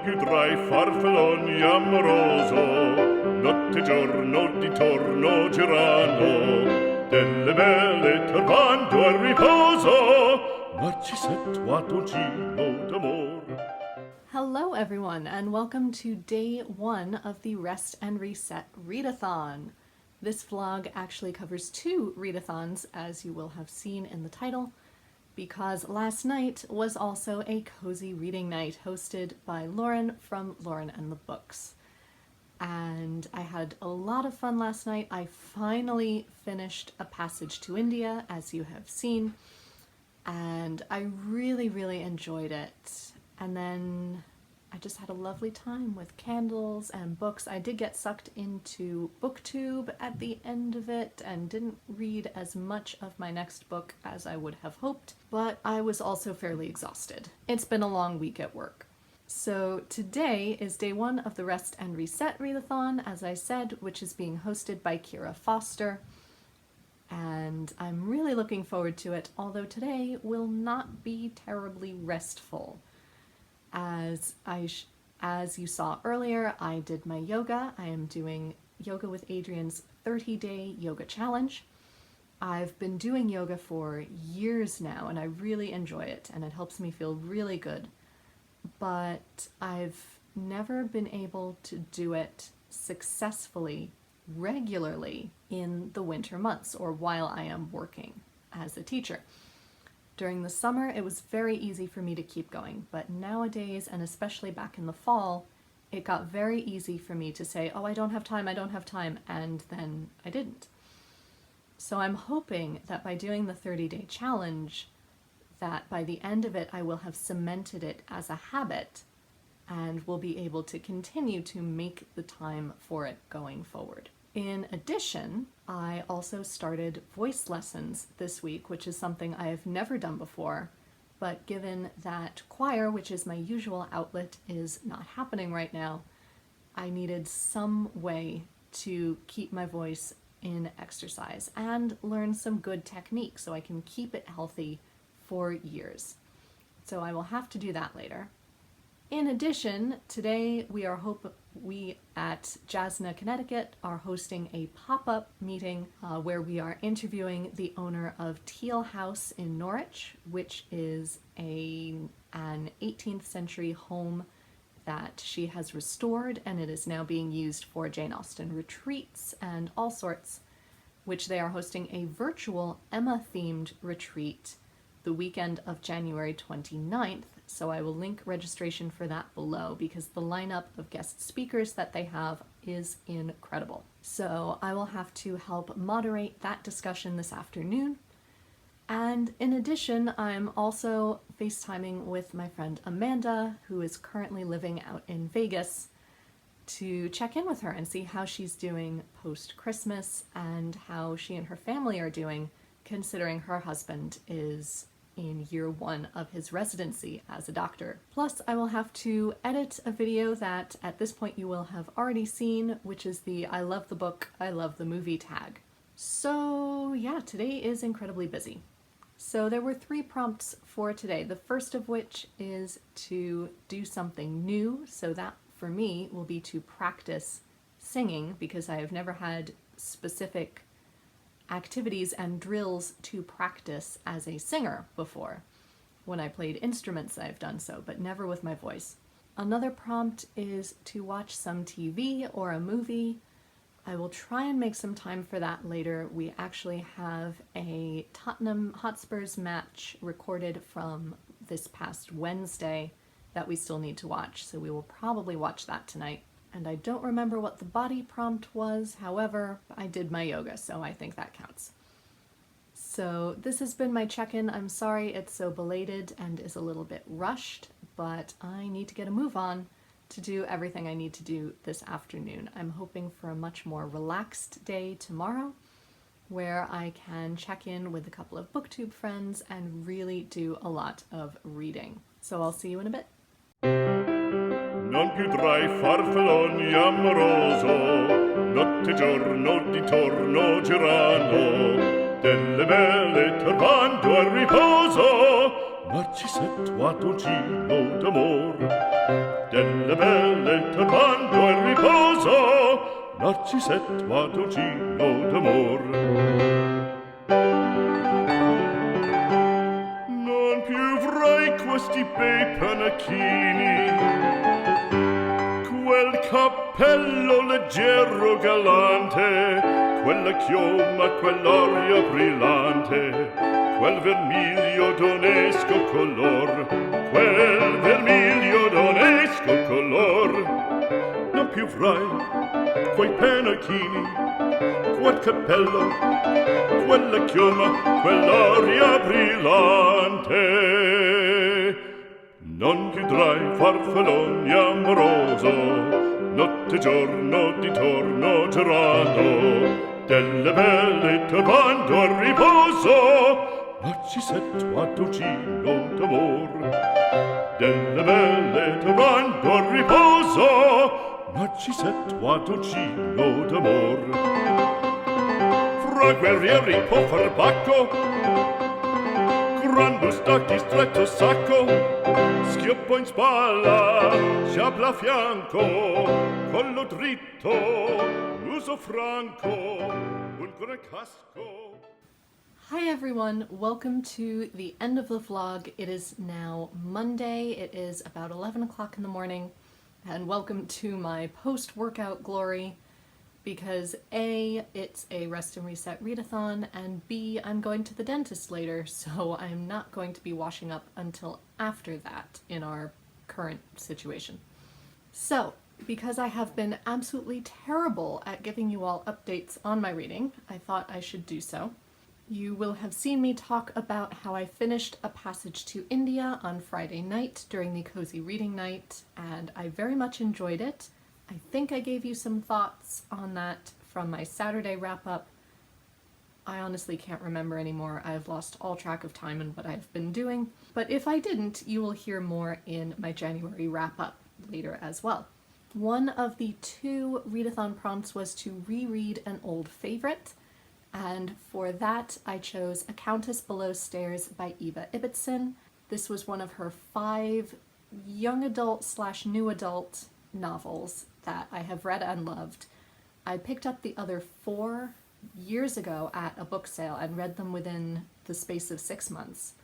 non più tra i farfalloni amoroso, notte e giorno di torno girando, delle belle turbando al riposo, Narcisetto Atoncino d'amor. Hello everyone, and welcome to day 1 of the Rest and Reset Readathon. This vlog actually covers 2 readathons, as you will have seen in the title, because last night was also a cozy reading night hosted by Lauren from Lauren and the Books. And I had a lot of fun last night. I finally finished A Passage to India, as you have seen, and I really enjoyed it. And then I just had a lovely time with candles and books. I did get sucked into BookTube at the end of it and didn't read as much of my next book as I would have hoped, but I was also fairly exhausted. It's been a long week at work. So today is day 1 of the Rest and Reset Readathon, as I said, which is being hosted by Kira Foster. And I'm really looking forward to it, although today will not be terribly restful. As you saw earlier, I did my yoga. I am doing Yoga with Adrienne's 30-day yoga challenge. I've been doing yoga for years now, and I really enjoy it, and it helps me feel really good. But I've never been able to do it successfully, regularly in the winter months, or while I am working as a teacher. During the summer, it was very easy for me to keep going, but nowadays, and especially back in the fall, it got very easy for me to say, oh, I don't have time, and then I didn't. So I'm hoping that by doing the 30-day challenge, that by the end of it, I will have cemented it as a habit and will be able to continue to make the time for it going forward. In addition, I also started voice lessons this week, which is something I have never done before, but given that choir, which is my usual outlet, is not happening right now, I needed some way to keep my voice in exercise and learn some good techniques so I can keep it healthy for years. So I will have to do that later. In addition, today we at Jasna, Connecticut are hosting a pop-up meeting where we are interviewing the owner of Teal House in Norwich, which is an 18th century home that she has restored, and it is now being used for Jane Austen retreats and all sorts, which they are hosting a virtual Emma-themed retreat the weekend of January 29th. So I will link registration for that below because the lineup of guest speakers that they have is incredible. So I will have to help moderate that discussion this afternoon. And in addition, I'm also FaceTiming with my friend Amanda, who is currently living out in Vegas, to check in with her and see how she's doing post-Christmas and how she and her family are doing, considering her husband is in year 1 of his residency as a doctor. Plus, I will have to edit a video that at this point you will have already seen, which is the I love the book, I love the movie tag. So yeah, today is incredibly busy. So there were 3 prompts for today, the first of which is to do something new. So that for me will be to practice singing, because I have never had specific activities and drills to practice as a singer before. When I played instruments, I've done so, but never with my voice. Another prompt is to watch some TV or a movie. I will try and make some time for that later. We actually have a Tottenham Hotspurs match recorded from this past Wednesday that we still need to watch, so we will probably watch that tonight. And I don't remember what the body prompt was, however, I did my yoga, so I think that counts. So this has been my check-in. I'm sorry it's so belated and is a little bit rushed, but I need to get a move on to do everything I need to do this afternoon. I'm hoping for a much more relaxed day tomorrow, where I can check in with a couple of BookTube friends and really do a lot of reading. So I'll see you in a bit. Non più tra i farfalloni amoroso, notte e giorno di torno girando, delle belle turbando al riposo, Narcisetto d'amor, delle belle turbando il riposo, Narcisetto d'amor. Non più avrai questi bei panacchini, quel cappello leggero galante, quella chioma, quell'aria brillante, quel vermiglio d'onesco color, quel vermiglio d'onesco color. Non più avrai quei pennacchini, quel cappello, quella chioma, quell'aria brillante. Non chiudrai farfallone amoroso, notte e giorno di torno girando, delle belle turbando al riposo, Narcisetto d'amor, delle belle turbando al riposo, Narcisetto d'amor. Fra guerrieri può far bacco, gran bustacchi stretto sacco, schioppo in spalla, sciabla a fianco, collo dritto, muso franco, un gran casco. Hi everyone, welcome to the end of the vlog. It is now Monday, it is about 11 o'clock in the morning, and welcome to my post-workout glory, because A, it's a rest and reset readathon, and B, I'm going to the dentist later, so I'm not going to be washing up until after that in our current situation. So, because I have been absolutely terrible at giving you all updates on my reading, I thought I should do so. You will have seen me talk about how I finished A Passage to India on Friday night during the Cosy reading night, and I very much enjoyed it. I think I gave you some thoughts on that from my Saturday wrap-up. I honestly can't remember anymore. I've lost all track of time and what I've been doing, but if I didn't, you will hear more in my January wrap-up later as well. One of the two readathon prompts was to reread an old favorite, and for that I chose A Countess Below Stairs by Eva Ibbotson. This was one of her 5 young adult / new adult novels that I have read and loved. I picked up the other 4 years ago at a book sale and read them within the space of 6 months.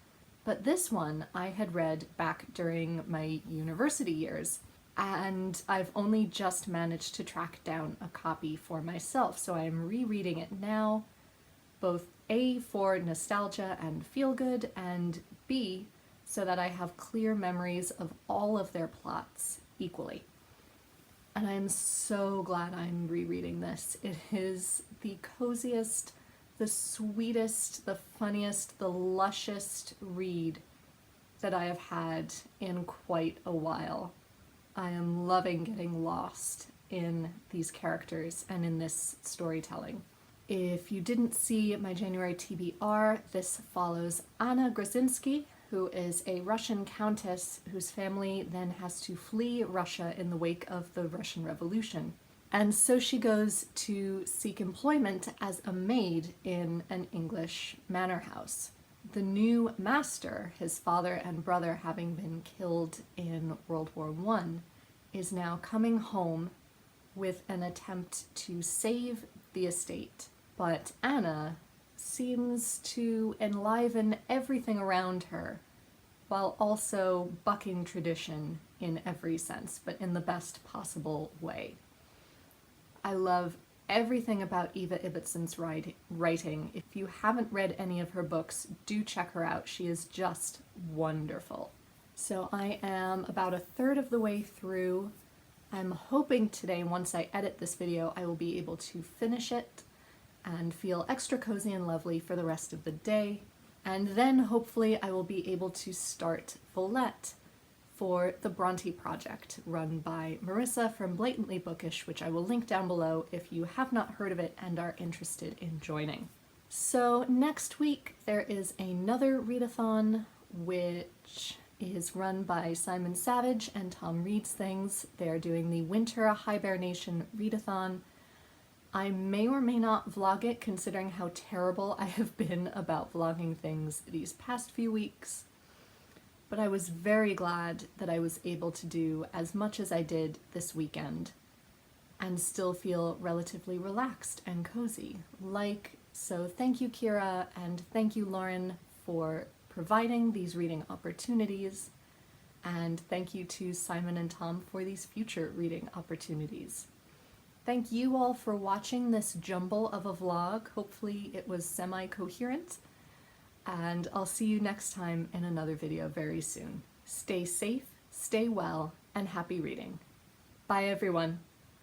But this one I had read back during my university years, and I've only just managed to track down a copy for myself, so I am rereading it now, both A, for nostalgia and feel good, and B, so that I have clear memories of all of their plots equally. And I am so glad I'm rereading this. It is the coziest, the sweetest, the funniest, the lushest read that I have had in quite a while. I am loving getting lost in these characters and in this storytelling. If you didn't see my January TBR, this follows Anna Grzinski, who is a Russian countess whose family then has to flee Russia in the wake of the Russian Revolution. And so she goes to seek employment as a maid in an English manor house. The new master, his father and brother having been killed in World War I, is now coming home with an attempt to save the estate. But Anna seems to enliven everything around her, while also bucking tradition in every sense, but in the best possible way. I love everything about Eva Ibbotson's writing. If you haven't read any of her books, do check her out. She is just wonderful. So I am about a third of the way through. I'm hoping today, once I edit this video, I will be able to finish it and feel extra cozy and lovely for the rest of the day. And then hopefully I will be able to start Volette for the Bronte Project, run by Marissa from Blatantly Bookish, which I will link down below if you have not heard of it and are interested in joining. So next week there is another readathon, which is run by Simon Savage and Tom Reads Things. They're doing the Winter Hibernation Readathon. I may or may not vlog it, considering how terrible I have been about vlogging things these past few weeks. but I was very glad that I was able to do as much as I did this weekend and still feel relatively relaxed and cozy. So thank you, Kira, and thank you, Lauren, for providing these reading opportunities, and thank you to Simon and Tom for these future reading opportunities. Thank you all for watching this jumble of a vlog. Hopefully it was semi-coherent, and I'll see you next time in another video very soon. Stay safe, stay well, and happy reading. Bye everyone.